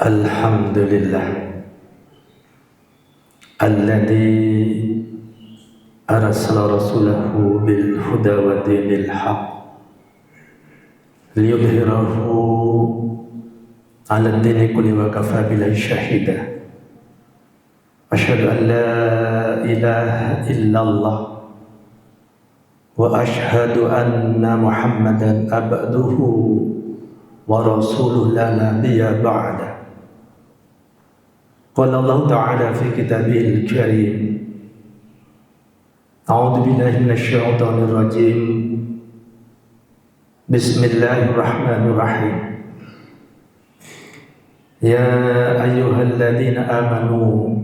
Alhamdulillah alladzi arsala rasulahu bil huda wa dinil haq liyudhhirahu 'ala ad-dini kulli wa kafa billahi shahida. Asyhadu an la ilaha illallah wa asyhadu anna Muhammadan abduhu wa rasuluhu la nabiyya ba'da. Qala Allah Ta'ala fi kitabihil karim, a'udzu billahi minasy syaithanir rajim. Bismillahirrahmanirrahim. Ya ayyuhalladzina amanu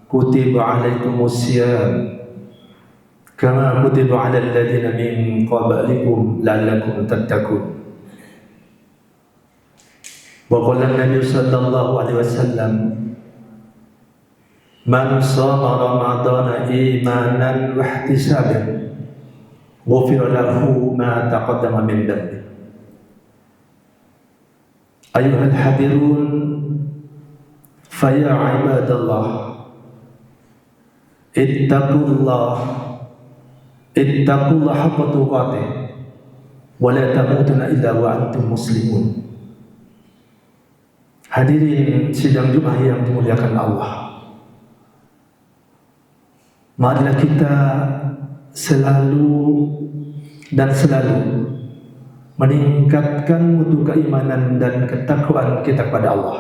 kutiba 'alaikumus syiyam kama kutiba 'alal ladzina min qablikum la'allakum tattaqun. Wa qala an-nabiy sallallahu alaihi wasallam, man shoma ramadhana imanan wa ihtisaban ghufira lahu ma taqaddama min dhanbi. Ayyuhal hadirun fa ya ibadallah ittaqullah haqqa tuqatih wa la tamutunna illa wa antum muslimun. Hadirin sidang Jumat yang dimuliakan Allah, marilah kita selalu meningkatkan mutu keimanan dan ketakwaan kita kepada Allah,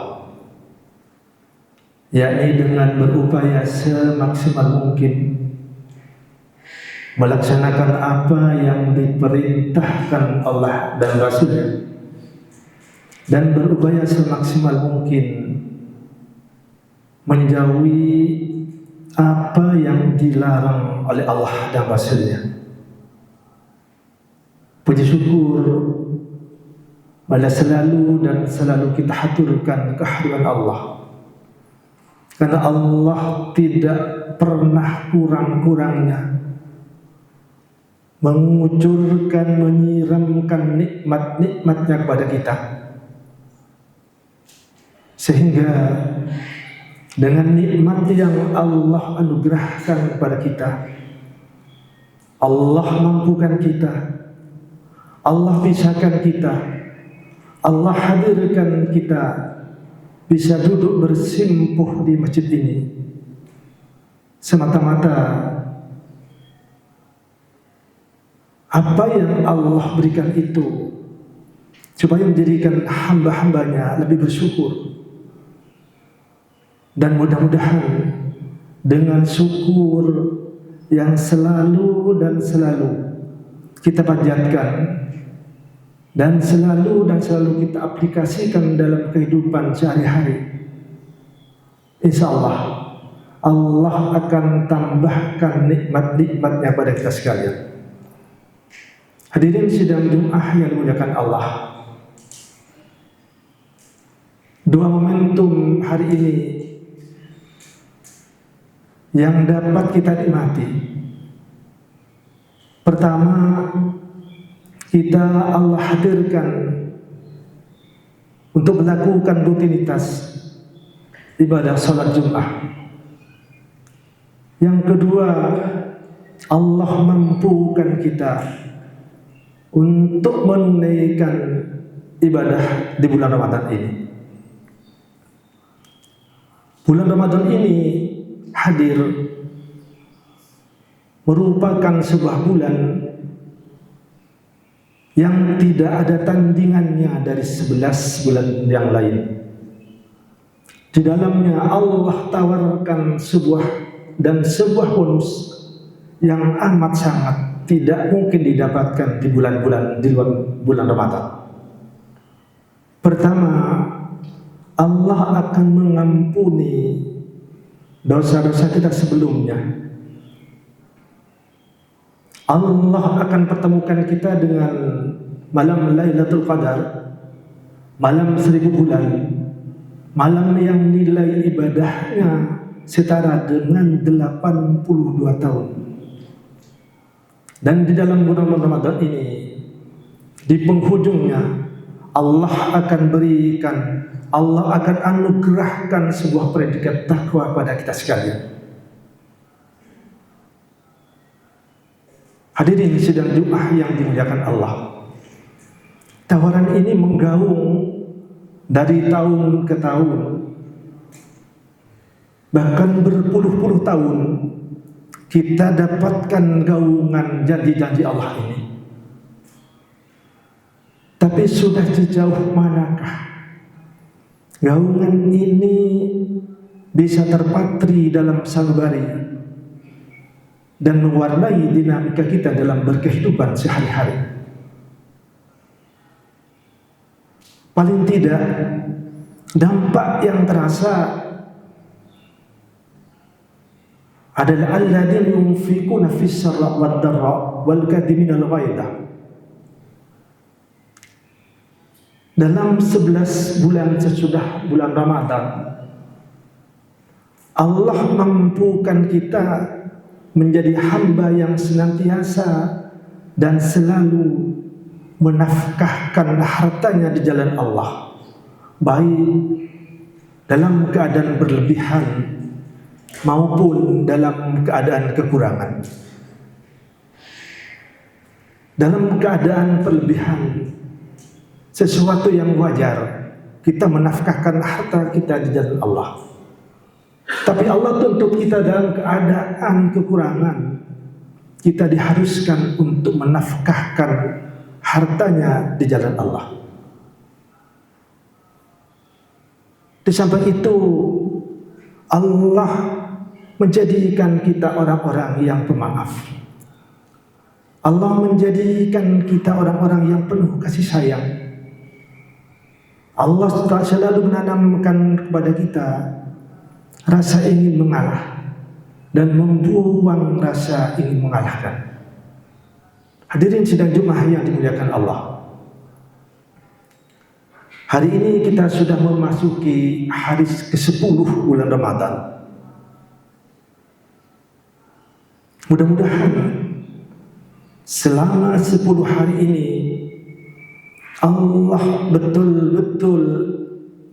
yakni dengan berupaya semaksimal mungkin melaksanakan apa yang diperintahkan Allah dan Rasulnya, dan berupaya semaksimal mungkin menjauhi apa yang dilarang oleh Allah dan Rasulnya. Puji syukur pada selalu kita haturkan kehadiran Allah, karena Allah tidak pernah kurang-kurangnya mengucurkan, menyiramkan nikmat-nikmatnya kepada kita, sehingga dengan nikmat yang Allah anugerahkan kepada kita, Allah mampukan kita, Allah pisahkan kita, Allah hadirkan kita bisa duduk bersimpuh di masjid ini semata-mata apa yang Allah berikan itu supaya menjadikan hamba-hambanya lebih bersyukur. Dan mudah-mudahan dengan syukur yang selalu kita panjatkan dan selalu kita aplikasikan dalam kehidupan sehari-hari, insya Allah Allah akan tambahkan nikmat-nikmatnya pada kita sekalian. Hadirin sidang Jumat yang dimuliakan Allah, dua momentum hari ini yang dapat kita nikmati. Pertama, Allah hadirkan untuk melakukan rutinitas ibadah salat Jumat. Yang kedua, Allah mampukan kita untuk menunaikan ibadah di bulan Ramadan ini. Bulan Ramadan ini hadir merupakan sebuah bulan yang tidak ada tandingannya dari 11 bulan yang lain. Di dalamnya Allah tawarkan sebuah bonus yang amat sangat tidak mungkin didapatkan di bulan-bulan di luar bulan Ramadan. Pertama, Allah akan mengampuni dosa-dosa kita sebelumnya. Allah akan pertemukan kita dengan malam Lailatul Qadar, malam 1000 bulan, malam yang nilai ibadahnya setara dengan 82 tahun. Dan di dalam bulan Ramadan ini, di penghujungnya, Allah akan berikan, Allah akan anugerahkan sebuah predikat takwa pada kita sekalian. Hadirin sidang Jumat yang dimuliakan Allah, tawaran ini menggaung dari tahun ke tahun, bahkan berpuluh-puluh tahun kita dapatkan gaungan janji-janji Allah ini. Tapi sudah sejauh manakah gaungan ini bisa terpatri dalam sanubari dan mewarnai dinamika kita dalam berkehidupan sehari-hari? Paling tidak, dampak yang terasa adalah alladzina yunfiquna fis sarra wad dharra wal kadhiminal ghaidha. Dalam 11 bulan sesudah bulan Ramadan, Allah mampukan kita menjadi hamba yang senantiasa dan selalu menafkahkan hartanya di jalan Allah, baik dalam keadaan berlebihan maupun dalam keadaan kekurangan. Dalam keadaan berlebihan, sesuatu yang wajar, kita menafkahkan harta kita di jalan Allah. Tapi Allah tuntut kita dalam keadaan kekurangan, kita diharuskan untuk menafkahkan hartanya di jalan Allah. Di samping itu, Allah menjadikan kita orang-orang yang pemaaf. Allah menjadikan kita orang-orang yang penuh kasih sayang. Allah selalu menanamkan kepada kita rasa ingin mengalah dan membuang rasa ingin mengalahkan. Hadirin sidang Jumat yang dimuliakan Allah, hari ini kita sudah memasuki hari ke-10 bulan Ramadan. Mudah-mudahan selama 10 hari ini Allah betul-betul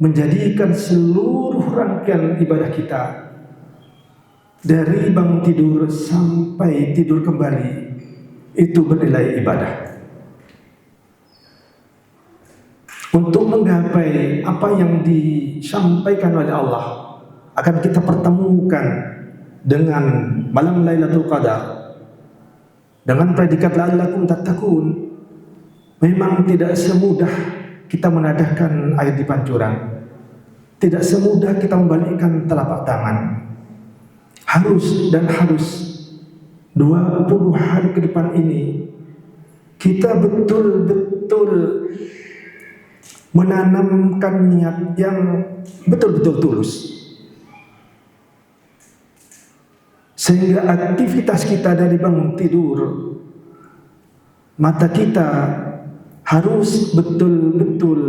menjadikan seluruh rangkaian ibadah kita, dari bangun tidur sampai tidur kembali, itu bernilai ibadah. Untuk menggapai apa yang disampaikan oleh Allah, akan kita pertemukan dengan malam Lailatul Qadar, dengan predikat la'allakum tattaqun. Memang tidak semudah kita menadahkan air di pancuran, tidak semudah kita membalikkan telapak tangan. Harus 20 hari ke depan ini kita betul-betul menanamkan niat yang betul-betul tulus, sehingga aktivitas kita dari bangun tidur, mata kita harus betul-betul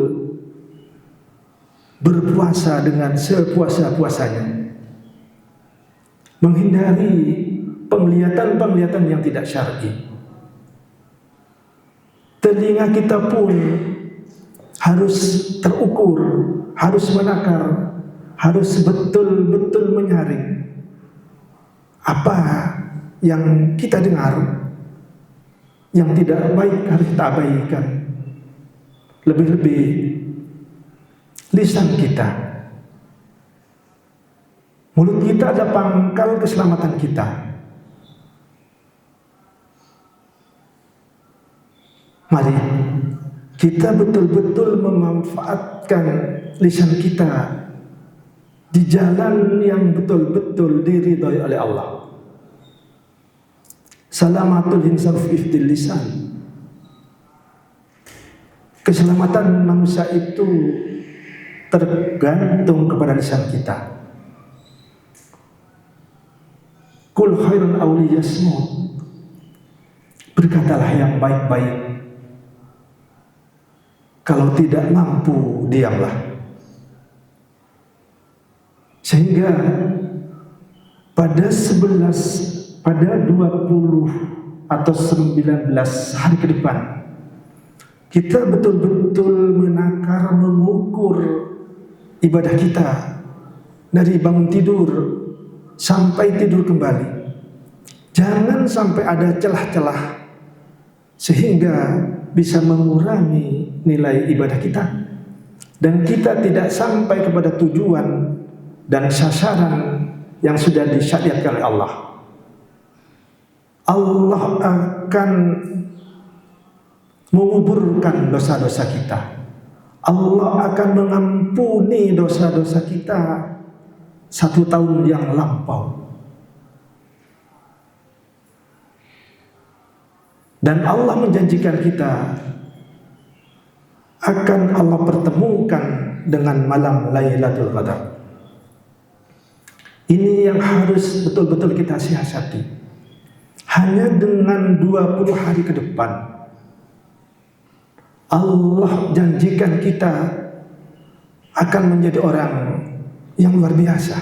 berpuasa dengan sepuasa-puasanya, menghindari penglihatan-penglihatan yang tidak syar'i. Telinga kita pun harus terukur, harus menakar, harus betul-betul menyaring apa yang kita dengar, yang tidak baik harus kita abaikan. Lebih-lebih lisan kita, mulut kita ada pangkal keselamatan kita. Mari kita betul-betul memanfaatkan lisan kita di jalan yang betul-betul diridhai oleh Allah. Salamatul insan fi lisan. Keselamatan manusia itu tergantung kepada lisan kita. Kul khairun aw liyasmut. Berkatalah yang baik-baik. Kalau tidak mampu, diamlah. Sehingga pada 20 atau 19 hari ke depan, kita betul-betul menakar, mengukur ibadah kita dari bangun tidur sampai tidur kembali. Jangan sampai ada celah-celah sehingga bisa mengurangi nilai ibadah kita, dan kita tidak sampai kepada tujuan dan sasaran yang sudah disyariatkan oleh Allah. Allah akan menguburkan dosa-dosa kita. Allah akan mengampuni dosa-dosa kita 1 tahun yang lampau. Dan Allah menjanjikan kita akan Allah pertemukan dengan malam Lailatul Qadar. Ini yang harus betul-betul kita siasati. Hanya dengan 20 hari ke depan Allah janjikan kita akan menjadi orang yang luar biasa,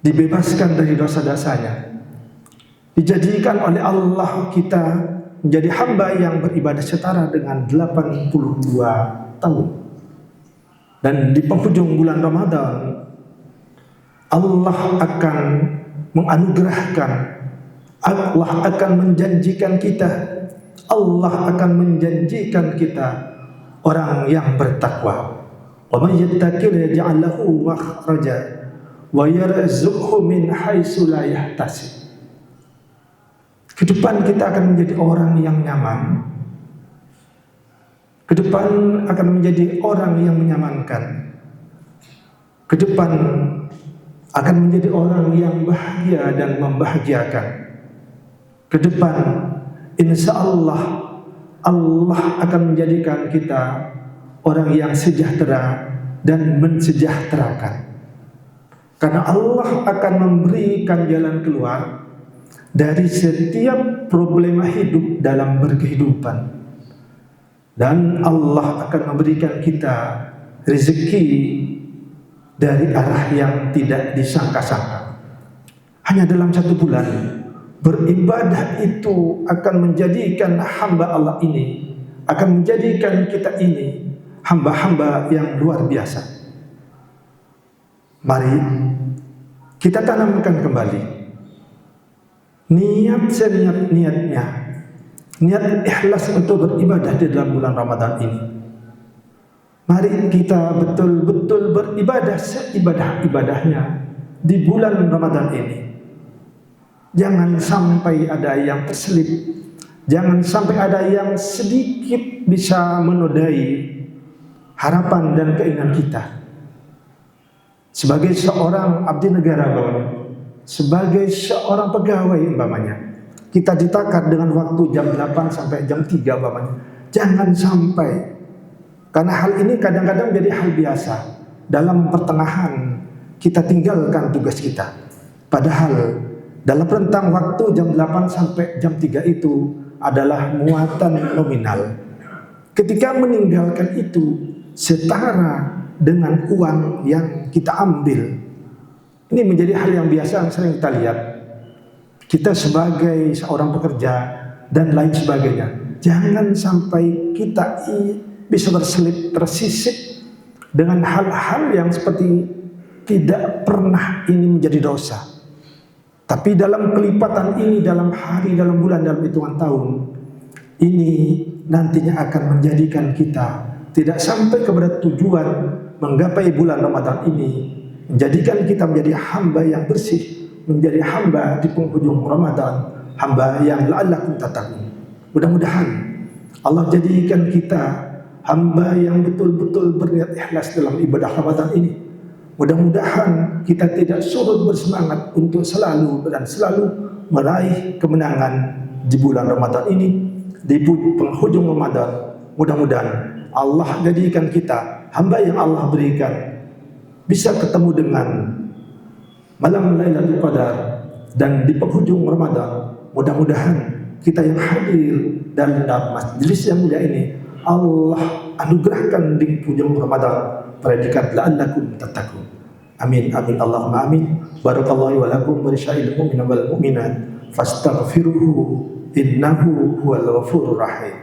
dibebaskan dari dosa-dosanya, dijadikan oleh Allah kita menjadi hamba yang beribadah setara dengan 82 tahun. Dan di penghujung bulan Ramadan Allah akan menganugerahkan, Allah akan menjanjikan kita, Allah akan menjanjikan kita orang yang bertakwa. Wa may yattaqil yaj'al lahu makhraja wa yarzuqhu min haitsu la yahtasib. Ke depan kita akan menjadi orang yang nyaman. Ke depan akan menjadi orang yang menyamankan. Ke depan akan menjadi orang yang bahagia dan membahagiakan. Ke depan insya Allah akan menjadikan kita orang yang sejahtera dan mensejahterakan. Karena Allah akan memberikan jalan keluar dari setiap problema hidup dalam berkehidupan. Dan Allah akan memberikan kita rezeki dari arah yang tidak disangka-sangka. Hanya dalam 1 bulan beribadah itu akan menjadikan hamba Allah ini, akan menjadikan kita ini hamba-hamba yang luar biasa. Mari kita tanamkan kembali niat seniat-niatnya, niat ikhlas untuk beribadah di dalam bulan Ramadan ini. Mari kita betul-betul beribadah seibadah-ibadahnya di bulan Ramadan ini. Jangan sampai ada yang terselip, jangan sampai ada yang sedikit bisa menodai harapan dan keinginan kita. Sebagai seorang abdi negara umpamanya, sebagai seorang pegawai umpamanya, kita ditakar dengan waktu jam 8 sampai jam 3 umpamanya. Jangan sampai, karena hal ini kadang-kadang menjadi hal biasa. Dalam pertengahan kita tinggalkan tugas kita. Padahal dalam rentang waktu jam 8 sampai jam 3 itu adalah muatan nominal. Ketika meninggalkan itu setara dengan uang yang kita ambil. Ini menjadi hal yang biasa yang sering kita lihat. Kita sebagai seorang pekerja dan lain sebagainya. Jangan sampai kita bisa terselip, tersisip dengan hal-hal yang seperti tidak pernah ini menjadi dosa. Tapi dalam kelipatan ini, dalam hari, dalam bulan, dalam hitungan tahun, ini nantinya akan menjadikan kita tidak sampai kepada tujuan menggapai bulan Ramadan ini, menjadikan kita menjadi hamba yang bersih, menjadi hamba di penghujung Ramadan, hamba yang la'allakum tattaqun. Mudah-mudahan Allah jadikan kita hamba yang betul-betul berniat ikhlas dalam ibadah Ramadan ini. Mudah-mudahan kita tidak surut bersemangat untuk selalu meraih kemenangan di bulan Ramadan ini, di penghujung Ramadan. Mudah-mudahan Allah jadikan kita hamba yang Allah berikan bisa ketemu dengan malam Lailatul Qadar, dan di penghujung Ramadan mudah-mudahan kita yang hadir dalam majelis yang mulia ini Allah anugerahkan di penghujung Ramadan predikat la'allakum tattaqun. Amin amin Allahumma amin. Barakallahu wa lakum wa lisa'il mu'minin wal mu'minat fastaghfiruhu innahu huwal ghafurur rahim.